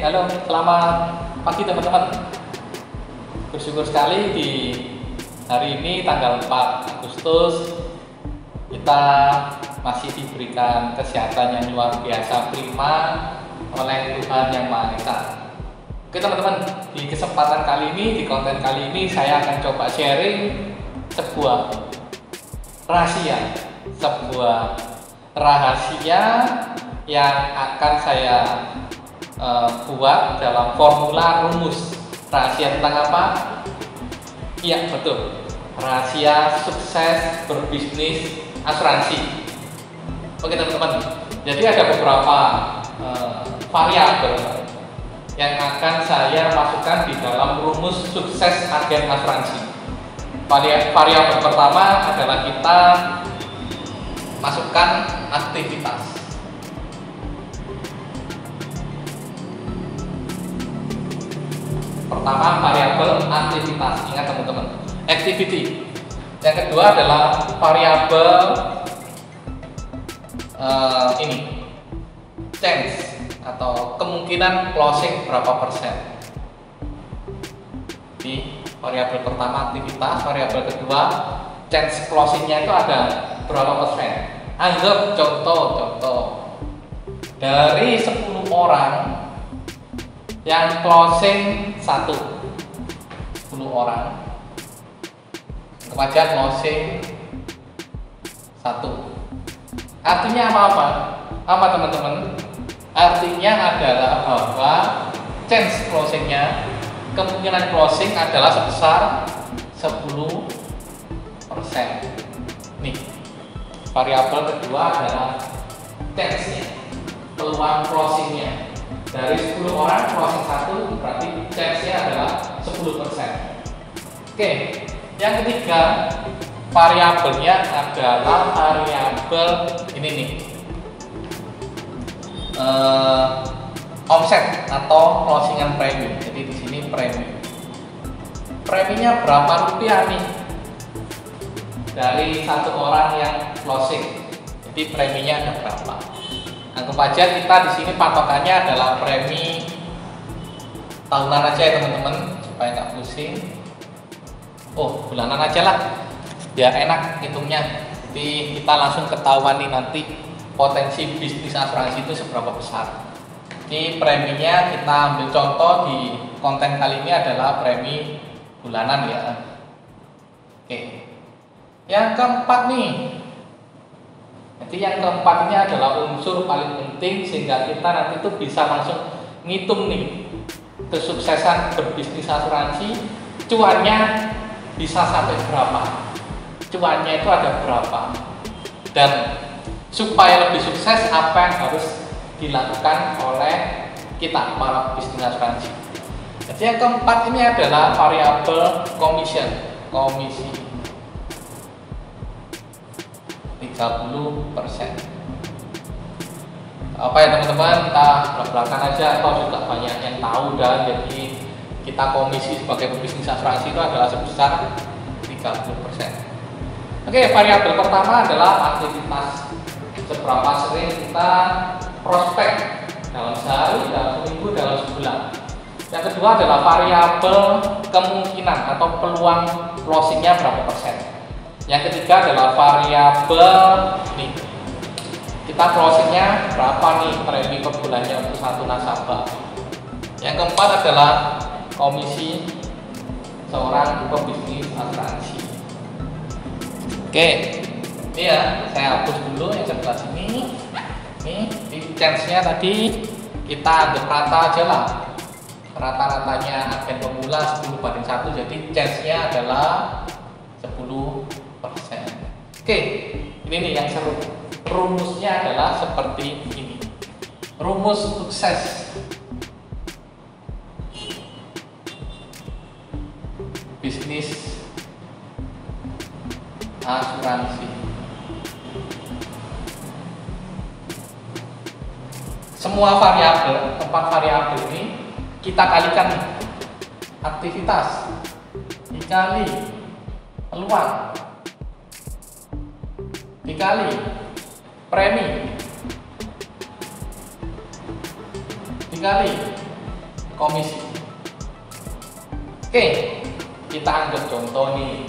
halo, selamat pagi teman-teman. Bersyukur sekali di hari ini tanggal 4 Agustus kita masih diberikan kesehatan yang luar biasa prima oleh Tuhan Yang Maha Esa. Oke teman-teman, di kesempatan kali ini, di konten kali ini saya akan coba sharing sebuah rahasia yang akan saya buat dalam formula rumus. Rahasia tentang apa? Iya betul, rahasia sukses berbisnis asuransi. Oke teman-teman, jadi ada beberapa variabel yang akan saya masukkan di dalam rumus sukses agen asuransi. Variabel pertama adalah kita masukkan aktivitas. Pertama, variabel aktivitas. Ingat teman-teman, activity. Yang kedua adalah variabel chance atau kemungkinan closing berapa persen. Di variabel pertama aktivitas, variabel kedua chance closingnya itu ada berapa persen. Anggap contoh dari 10 orang yang closing 10 orang, kemudian closing 1. Artinya apa teman-teman? Artinya adalah bahwa chance closingnya, kemungkinan closing adalah sebesar 10%. Nih, variabel kedua adalah chance-nya, peluang closingnya. Dari 10 orang closing 1 berarti chance-nya adalah 10%. Oke, yang ketiga variabelnya adalah variabel ini nih, omset atau closingan premi. Jadi di sini preminya berapa rupiah nih dari 1 orang yang closing. Jadi preminya ada berapa? Anggap aja kita di sini patokannya adalah premi tahunan aja ya teman-teman, supaya nggak pusing. Oh, bulanan aja lah, biar enak hitungnya. Jadi kita langsung ketahuan nih nanti potensi bisnis asuransi itu seberapa besar. Jadi preminya kita ambil contoh di konten kali ini adalah premi bulanan ya. Oke, yang keempat nih. Jadi yang keempat ini adalah unsur paling penting sehingga kita nanti tuh bisa langsung ngitung nih kesuksesan berbisnis asuransi, cuannya bisa sampai berapa, cuannya itu ada berapa, dan supaya lebih sukses apa yang harus dilakukan oleh kita para bisnis asuransi. Jadi yang keempat ini adalah variabel komisi 30%. Apa ya teman-teman, kita belak-belakan aja atau juga banyak yang tahu dan jadi kita komisi sebagai pebisnis asuransi itu adalah sebesar 30%. Oke, variabel pertama adalah aktivitas. Seberapa sering kita prospek dalam sehari, dalam seminggu, dalam sebulan. Yang kedua adalah variabel kemungkinan atau peluang closingnya berapa persen. Yang ketiga adalah variabel nih, kita closingnya berapa nih premi per bulannya untuk satu nasabah. Yang keempat adalah komisi seorang pebisnis asuransi. Oke, ini ya saya hapus dulu yang sebelah sini. Nih di chance-nya tadi kita anggap rata aja lah, rata-ratanya agen pemula 10/1, jadi chance-nya adalah 10%. Oke, ini nih yang seru. Rumusnya adalah seperti ini. Rumus sukses bisnis asuransi. Semua variabel, 4 variabel ini kita kalikan nih. Aktivitas dikali peluang dikali premi dikali komisi. Oke, kita anggap contoh nih,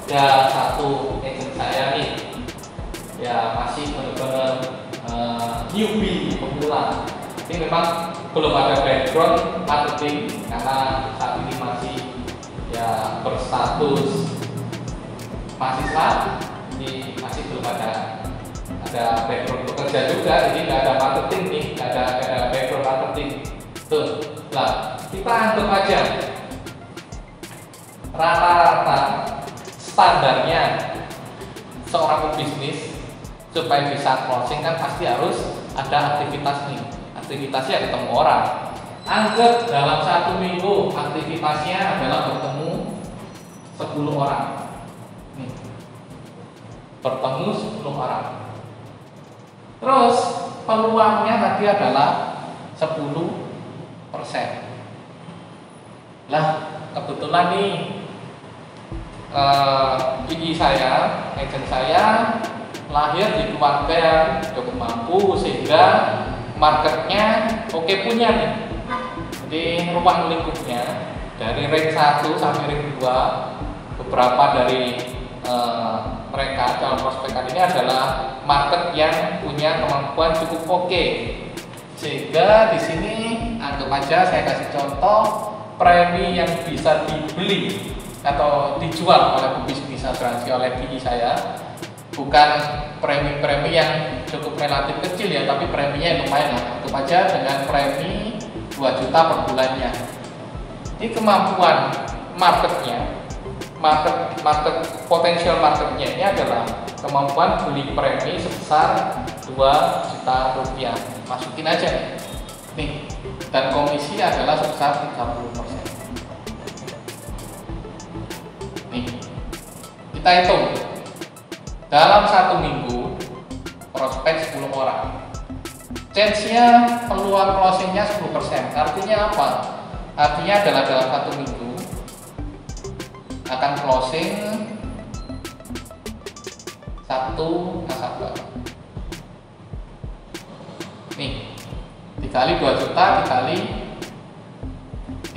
ada satu agent saya nih, ya masih benar-benar newbie, pemula. Ini memang belum ada background marketing karena saat ini masih ya berstatus mahasiswa, jadi masih belum ada background bekerja juga, jadi nggak ada marketing nih, nggak ada background marketing. Tuh, lah kita anggap aja rata-rata standarnya seorang pebisnis supaya bisa closing kan pasti harus ada aktivitas nih. Aktivitasnya ketemu orang. Anggap dalam 1 minggu aktivitasnya adalah bertemu 10 orang. Nih, bertemu 10 orang. Terus peluangnya tadi adalah 10%. Lah, kebetulan nih PI saya, agent saya lahir di keluarga yang cukup mampu sehingga marketnya oke punya nih. Jadi ruang lingkupnya dari rank 1 sampai rank 2, beberapa dari mereka calon prospek ini adalah market yang punya kemampuan cukup oke. Sehingga di sini anggap aja saya kasih contoh premi yang bisa dibeli atau dijual oleh pebisnis asuransi oleh PI saya, bukan premi-premi yang cukup relatif kecil ya, tapi preminya lumayan lah. Anggap aja dengan premi 2 juta per bulannya. Jadi kemampuan marketnya, market potensial marketnya ini adalah kemampuan beli premi sebesar 2 juta rupiah. Masukin aja nih, dan komisi adalah sebesar 30%. Nih, kita hitung dalam 1 minggu prospek 10 orang, chance-nya peluang closing-nya 10%. Artinya apa? Artinya adalah dalam 1 minggu akan closing 1 nasabah. Nih, dikali 2 juta dikali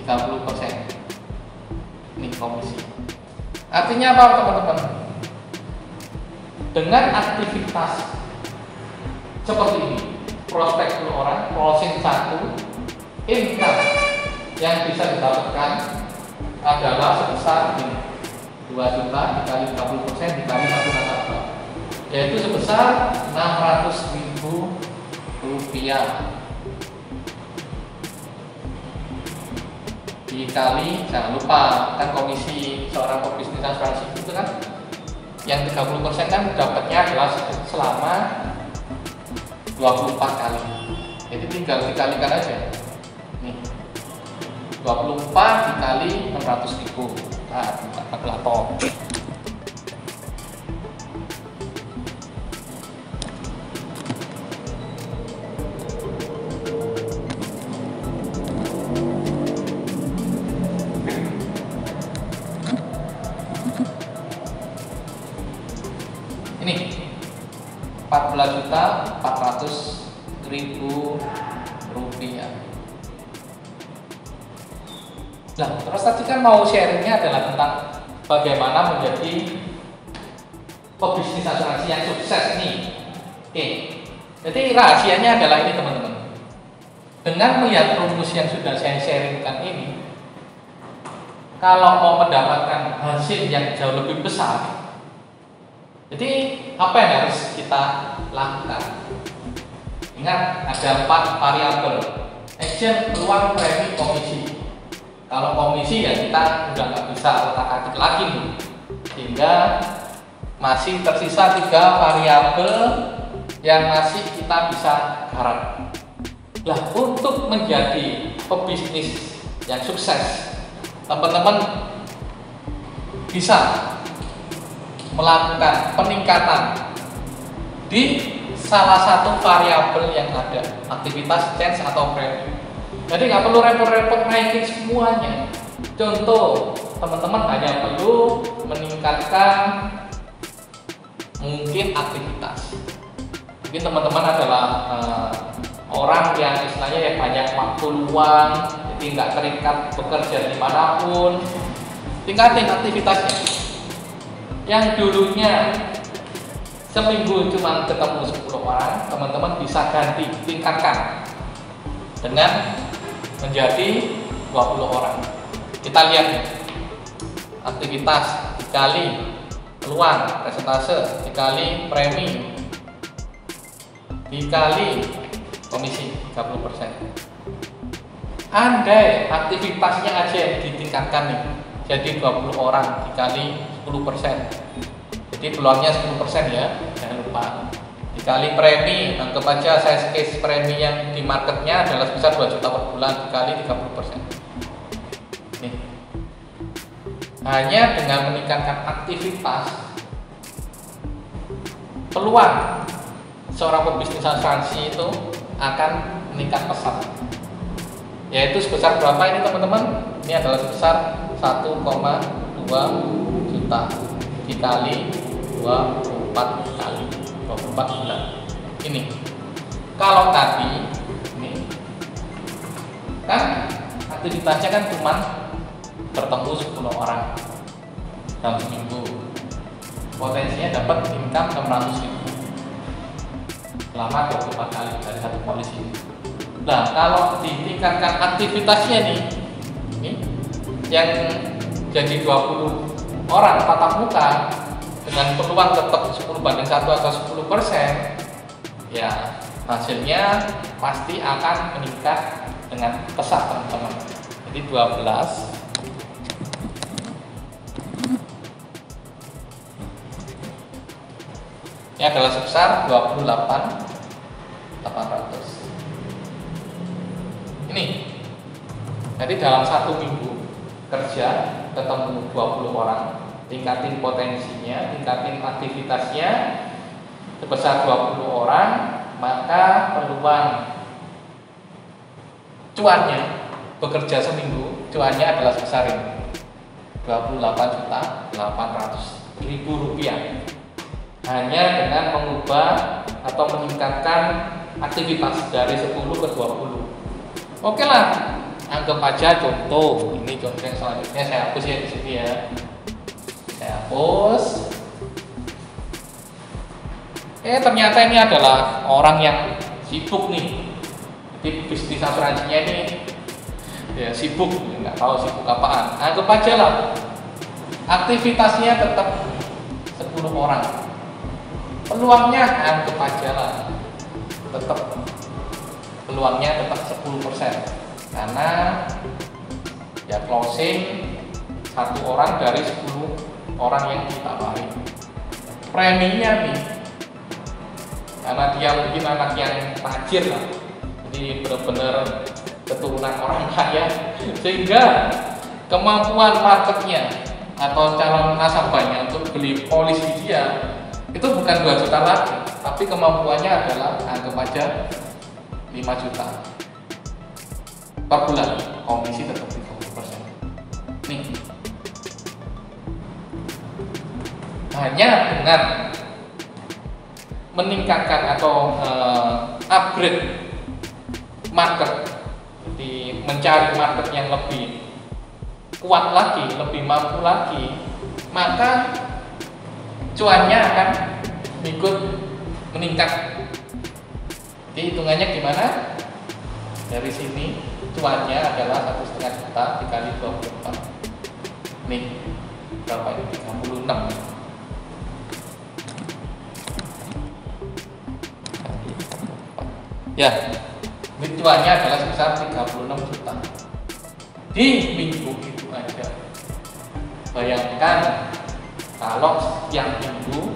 30%. Nih komisi. Artinya apa teman-teman? Dengan aktivitas seperti ini, prospek 10 orang, closing 1, income yang bisa didapatkan adalah sebesar ini, 2 juta dikali 30% dikali 1 nasabah, yaitu sebesar 600.000 rupiah dikali, jangan lupa kan komisi seorang pebisnis asuransi itu kan yang 30% kan dapatnya adalah selama 24 kali. Jadi tinggal dikalikan aja. Nih, 24 dikali 600.000. Nah, kalkulator. Ini 14.400.000 rupiah. Nah, terus tadi kan mau sharingnya adalah tentang bagaimana menjadi pebisnis asuransi yang sukses nih. Oke, jadi rahasianya adalah ini teman-teman. Dengan melihat rumus yang sudah saya sharingkan ini, kalau mau mendapatkan hasil yang jauh lebih besar, jadi apa yang harus kita lakukan? Ingat, ada 4 variabel: action, peluang, premi, komisi. Kalau komisi ya kita udah nggak bisa otak-atik lagi nih, sehingga masih tersisa 3 variabel yang masih kita bisa garap. Lah, untuk menjadi pebisnis yang sukses, teman-teman bisa melakukan peningkatan di salah satu variabel yang ada, aktivitas, chance, atau premi. Jadi nggak perlu repot-repot naikin semuanya. Contoh, teman-teman hanya perlu meningkatkan mungkin aktivitas. Mungkin teman-teman adalah orang yang istilahnya ya banyak waktu luang, jadi nggak terikat bekerja dimanapun, tingkatin aktivitasnya. Yang dulunya seminggu cuma ketemu 10 orang, teman-teman bisa ganti, tingkatkan dengan menjadi 20 orang. Kita lihat nih, aktivitas dikali peluang presentase dikali premi dikali komisi 30%. Andai aktivitasnya aja yang ditingkatkan nih, jadi 20 orang dikali 10%. Jadi peluangnya 10% ya, jangan lupa. Dikali premi, anggap aja size case premi yang di marketnya adalah sebesar 2 juta per bulan dikali 30%. Nih. Hanya dengan meningkatkan aktivitas, peluang seorang pebisnis asuransi itu akan meningkat pesat. Yaitu sebesar berapa ini teman-teman? Ini adalah sebesar 1,2 juta dikali 24 kali 24 bulan. Ini kalau tadi ini kan aktivitasnya kan cuma bertemu 10 orang dalam seminggu, potensinya dapat income 600.000 selama 24 kali dari satu polisi. Nah, kalau ditingkatkan aktivitasnya nih, ini yang jadi 20 orang tatap muka dengan peluang tetap 10/1 atau 10%, ya hasilnya pasti akan meningkat dengan pesat teman-teman. Jadi 12 ini adalah sebesar 28.800. Ini jadi dalam satu minggu kerja ketemu 20 orang, tingkatin potensinya, tingkatin aktivitasnya sebesar 20 orang, maka peluang cuannya bekerja seminggu, cuannya adalah sebesar ini 28.800.000 rupiah. Hanya dengan mengubah atau meningkatkan aktivitas dari 10 ke 20. Oke lah, anggap aja contoh. Ini contoh yang selanjutnya saya hapus ya di sini ya. Saya hapus. Ternyata ini adalah orang yang sibuk nih. Jadi bisnis asuransinya ini ya sibuk, nggak tahu sibuk apaan. Anggap aja lah, aktivitasnya tetap 10 orang. Peluangnya anggap aja lah, tetap peluangnya tetap 10%, karena ya closing 1 orang dari 10 orang yang ditawari. Preminya nih, karena dia mungkin anak yang tajir lah, jadi benar-benar keturunan orang kaya, sehingga kemampuan marketnya atau calon nasabahnya untuk beli polisi dia itu bukan 2 juta lagi, tapi kemampuannya adalah anggap aja 5 juta per bulan, komisi tetap 30%. Nih, hanya dengan meningkatkan atau upgrade market, jadi mencari market yang lebih kuat lagi, lebih mampu lagi, maka cuannya akan ikut meningkat. Jadi hitungannya gimana? Dari sini cuannya adalah 1,5 juta dikali 24. Nih, berapa ini? 36. Ya, ini cuannya adalah sebesar 36 juta di minggu itu aja. Bayangkan kalau setiap minggu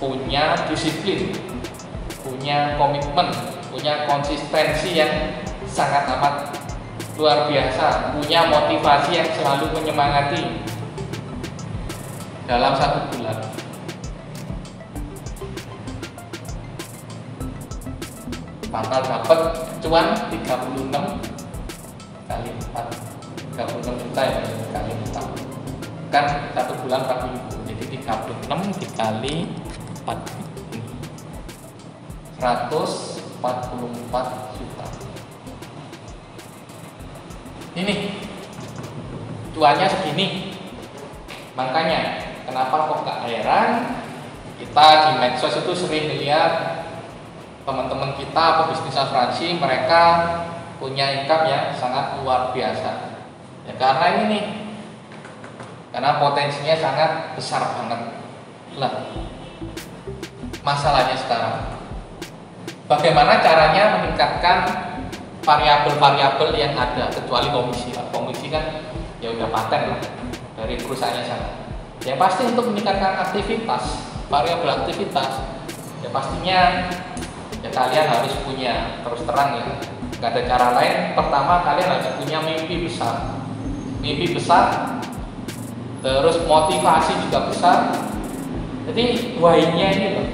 punya disiplin, punya komitmen, punya konsistensi yang sangat amat luar biasa, punya motivasi yang selalu menyemangati dalam 1 bulan. Bakal dapat cuan 36 kali 4, 36 juta ya kali 4. Kan 1 bulan 4 minggu, jadi 36 dikali 4, 140 44 juta. Ini cuannya segini. Makanya kenapa kok gak heran kita di medsos itu sering lihat teman-teman kita pebisnis asuransi mereka punya income yang sangat luar biasa. Ya karena ini nih, karena potensinya sangat besar banget. Lah, masalahnya sekarang, bagaimana caranya meningkatkan variabel-variabel yang ada kecuali komisi. Komisi kan ya udah paten lah dari perusahaannya sana. Ya pasti untuk meningkatkan aktivitas, variabel aktivitas, ya pastinya ya kalian harus punya, terus terang ya, nggak ada cara lain. Pertama kalian harus punya mimpi besar, terus motivasi juga besar. Jadi why-nya ini loh,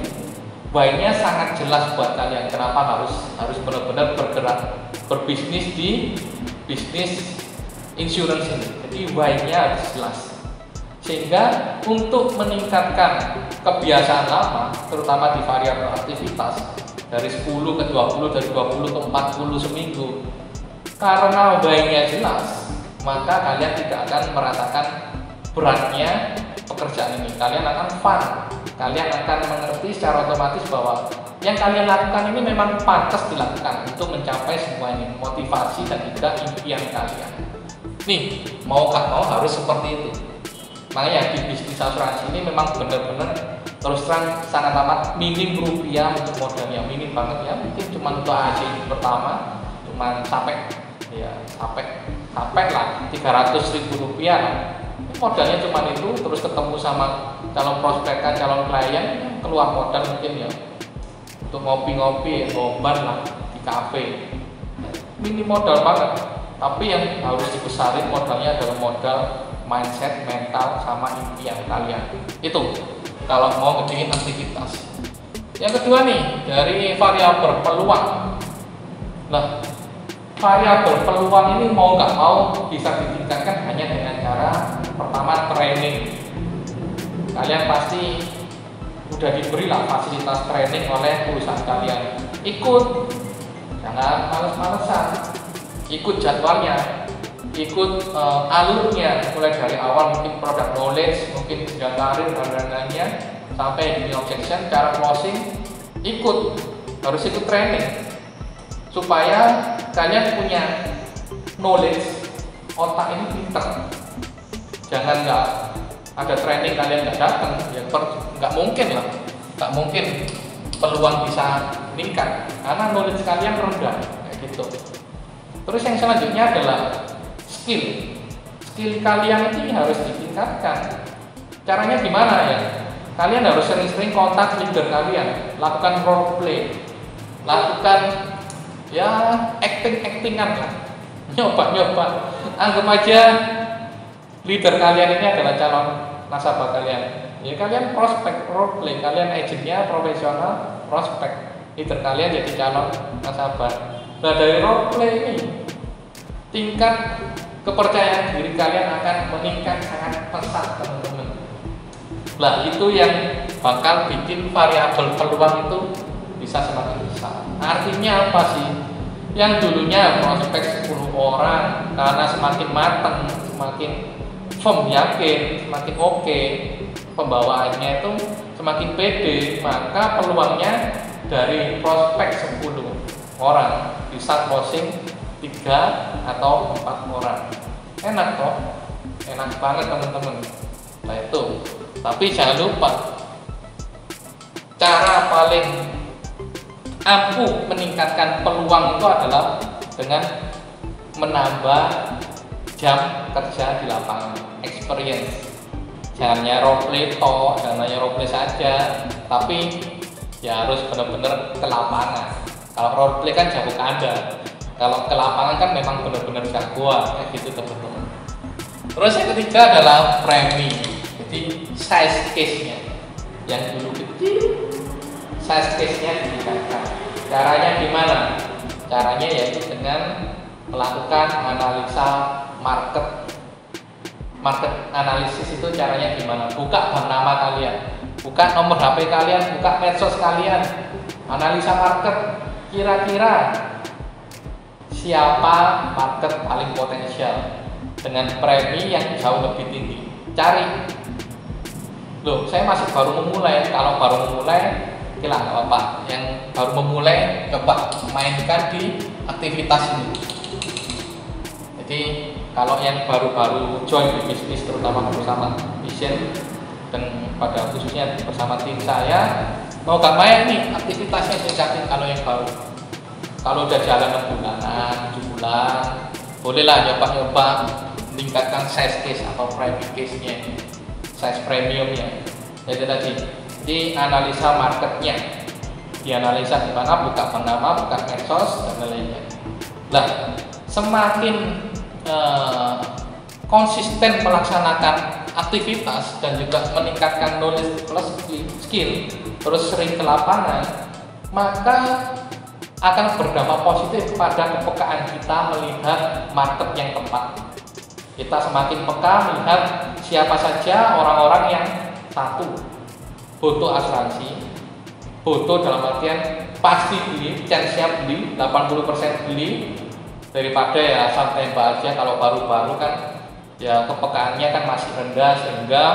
why-nya sangat jelas buat kalian. Kenapa harus benar-benar bergerak berbisnis di bisnis insurance ini. Jadi why-nya harus jelas. Sehingga untuk meningkatkan kebiasaan lama, terutama di variabel aktivitas dari 10 ke 20, dari 20 ke 40 seminggu, karena why-nya jelas, maka kalian tidak akan merasakan beratnya pekerjaan ini. Kalian akan fun, kalian akan mengerti secara otomatis bahwa yang kalian lakukan ini memang pantas dilakukan untuk mencapai semua ini, motivasi dan juga impian kalian. Nih, mau gak mau harus seperti itu. Makanya di bisnis asuransi ini memang benar-benar terus terang sangat amat minim rupiah untuk modalnya, minim banget ya. Mungkin cuma untuk AJ pertama cuma sampai lah 300.000 rupiah lah. Modalnya cuma itu, terus ketemu sama calon prospek, calon klien, keluar modal mungkin ya untuk ngopi-ngopi, ngobar lah di kafe. Minim modal banget. Tapi yang harus dibesarin modalnya adalah modal mindset, mental, sama impian kalian. Itu kalau mau ngedein aktivitas. Yang kedua nih, dari variabel peluang. Nah, variabel peluang ini mau nggak mau bisa ditingkatkan hanya dengan cara pertama training. Kalian pasti udah diberilah fasilitas training oleh perusahaan kalian. Ikut, jangan males-malesan. Ikut jadwalnya, ikut alurnya, mulai dari awal mungkin product knowledge, mungkin jenjang karir dan lain-lainnya, sampai di objection, cara closing, harus ikut training supaya kalian punya knowledge, otak ini pinter. Jangan nggak ada training kalian nggak datang, ya nggak mungkin lah, nggak mungkin peluang bisa meningkat karena knowledge kalian rendah kayak gitu. Terus yang selanjutnya adalah skill kalian ini harus ditingkatkan. Caranya gimana ya? Kalian harus sering-sering kontak leader kalian, lakukan role play, lakukan ya acting-actingan lah, nyoba-nyoba. Anggap aja leader kalian ini adalah calon nasabah kalian. Ya kalian prospek role play, kalian agentnya profesional, prospek. Leader kalian jadi calon nasabah. Nah dari role play ini tingkat kepercayaan diri kalian akan meningkat sangat pesat teman-teman. Nah itu yang bakal bikin variabel peluang itu bisa semakin besar. Artinya apa sih? Yang dulunya prospek 10 orang, karena semakin matang, semakin firm, yakin, semakin oke, pembawaannya itu semakin pede, maka peluangnya dari prospek 10 orang bisa closing 3 atau 4 orang. Enak toh? Enak banget teman-teman. Nah itu. Tapi jangan lupa, cara paling ampuh meningkatkan peluang itu adalah dengan menambah jam kerja di lapangan, experience. Jangan hanya role play toh, jangan hanya role play saja, tapi ya harus benar-benar ke lapangan. Kalau role play kan jago Anda, kalau ke lapangan kan memang benar-benar jagoan, kayak gitu teman-teman. Terus yang ketiga adalah premi, jadi size case-nya yang dulu kecil, size case-nya ditingkatkan. Caranya gimana? Caranya yaitu dengan melakukan analisa market analisis. Itu caranya gimana? Buka bank nama kalian, buka nomor HP kalian, buka medsos kalian, analisa market, kira-kira siapa market paling potensial dengan premi yang jauh lebih tinggi. Cari. Loh, saya masih baru memulai. Kalau baru memulai, oke lah, nggak apa-apa. Yang baru memulai, coba mainkan di aktivitas ini. Jadi kalau yang baru-baru join di bisnis, terutama bersama Vision dan pada khususnya bersama tim saya, mau gak main nih aktivitasnya tingkatin. Kalau yang baru, kalau udah jalan 6 bulanan, 7 bulan, bolehlah nyoba-nyoba meningkatkan size case atau private case-nya, size premiumnya. Jadi analisa marketnya, dianalisa di mana, buka bank nama, buka medsos dan lainnya. Nah, semakin konsisten melaksanakan aktivitas dan juga meningkatkan knowledge plus skill, terus sering ke lapangan, maka akan berdampak positif pada kepekaan kita melihat market yang tepat. Kita semakin peka melihat siapa saja orang-orang yang satu butuh asuransi, butuh dalam artian pasti beli, chance-nya beli, 80% beli, daripada ya santai aja. Kalau baru-baru kan ya kepekaannya kan masih rendah, sehingga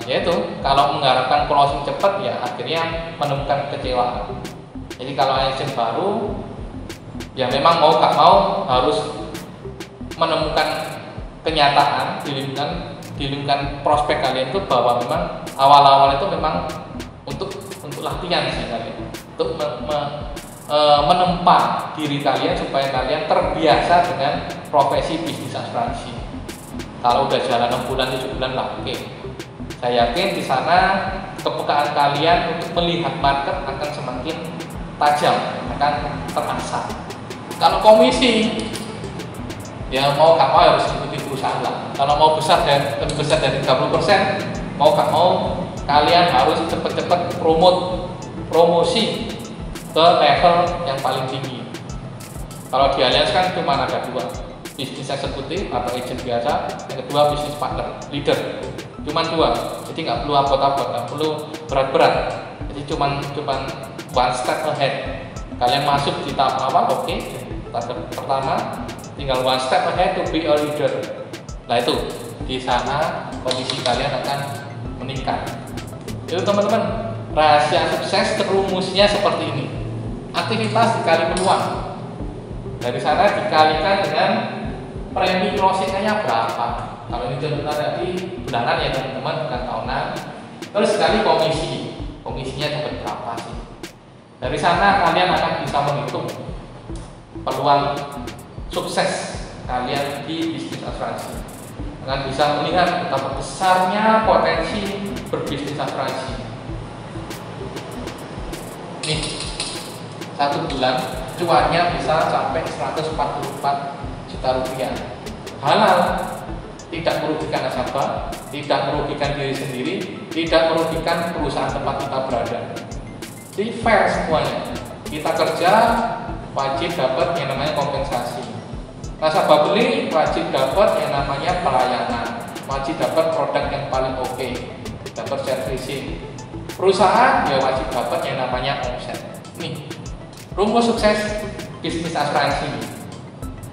yaitu kalau mengharapkan closing cepat ya akhirnya menemukan kekecewaan. Jadi kalau agent baru ya memang mau gak mau harus menemukan kenyataan, dilingkan prospek kalian itu bahwa memang awal-awal itu memang untuk latihan sebenarnya, untuk menempa diri kalian supaya kalian terbiasa dengan profesi bisnis asuransi. Kalau udah jalan 6 bulan, 7 bulan lah, oke. Saya yakin di sana kepekaan kalian untuk melihat market akan semakin tajam, akan terasa. Kalau komisi, ya mau gak mau harus ikuti perusahaan lah. Kalau mau lebih besar dari 30%, mau gak mau kalian harus cepet-cepet promosi ke level yang paling tinggi. Kalau di Allianz kan cuma ada 2, bisnis eksekutif atau agent biasa, yang kedua bisnis partner, leader. Cuma 2, jadi nggak perlu abot-abot, nggak perlu berat-berat. Jadi cuma one step ahead. Kalian masuk di tahap awal, oke. Tahap pertama, tinggal one step ahead to be a leader. Nah itu, di sana komisi kalian akan meningkat. Itu teman-teman, rahasia sukses terumusnya seperti ini. Aktivitas dikali peluang. Dari sana dikalikan dengan premi closing-nya berapa. Kalau ini contohnya tadi bulanan ya teman-teman, bukan tahunan. Terus sekali komisinya dapat berapa sih. Dari sana kalian akan bisa menghitung peluang sukses kalian di bisnis asuransi. Akan bisa melihat betapa besarnya potensi berbisnis asuransi. Nih, 1 bulan cuannya bisa sampai 144 juta rupiah. Halal, tidak merugikan nasabah, tidak merugikan diri sendiri, tidak merugikan perusahaan tempat kita berada. Jadi fair semuanya. Kita kerja wajib dapat yang namanya kompensasi. Nasabah beli wajib dapat yang namanya pelayanan, wajib dapat produk yang paling oke, dapat servicing. Perusahaan ya wajib dapat yang namanya omset. Nih, rumus sukses bisnis asuransi.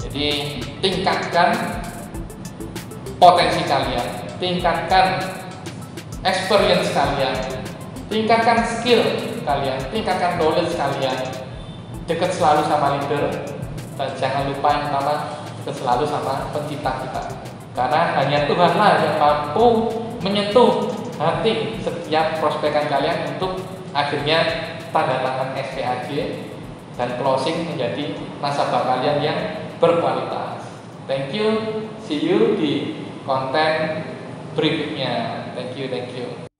Jadi tingkatkan potensi kalian, tingkatkan experience kalian, tingkatkan skill kalian, tingkatkan knowledge kalian, dekat selalu sama leader, dan jangan lupa yang pertama, dekat selalu sama pencipta kita. Karena hanya Tuhanlah yang mampu menyentuh hati setiap prospekan kalian untuk akhirnya tanda tangan SPAJ dan closing menjadi nasabah kalian yang berkualitas. Thank you, see you di konten berikutnya. Thank you.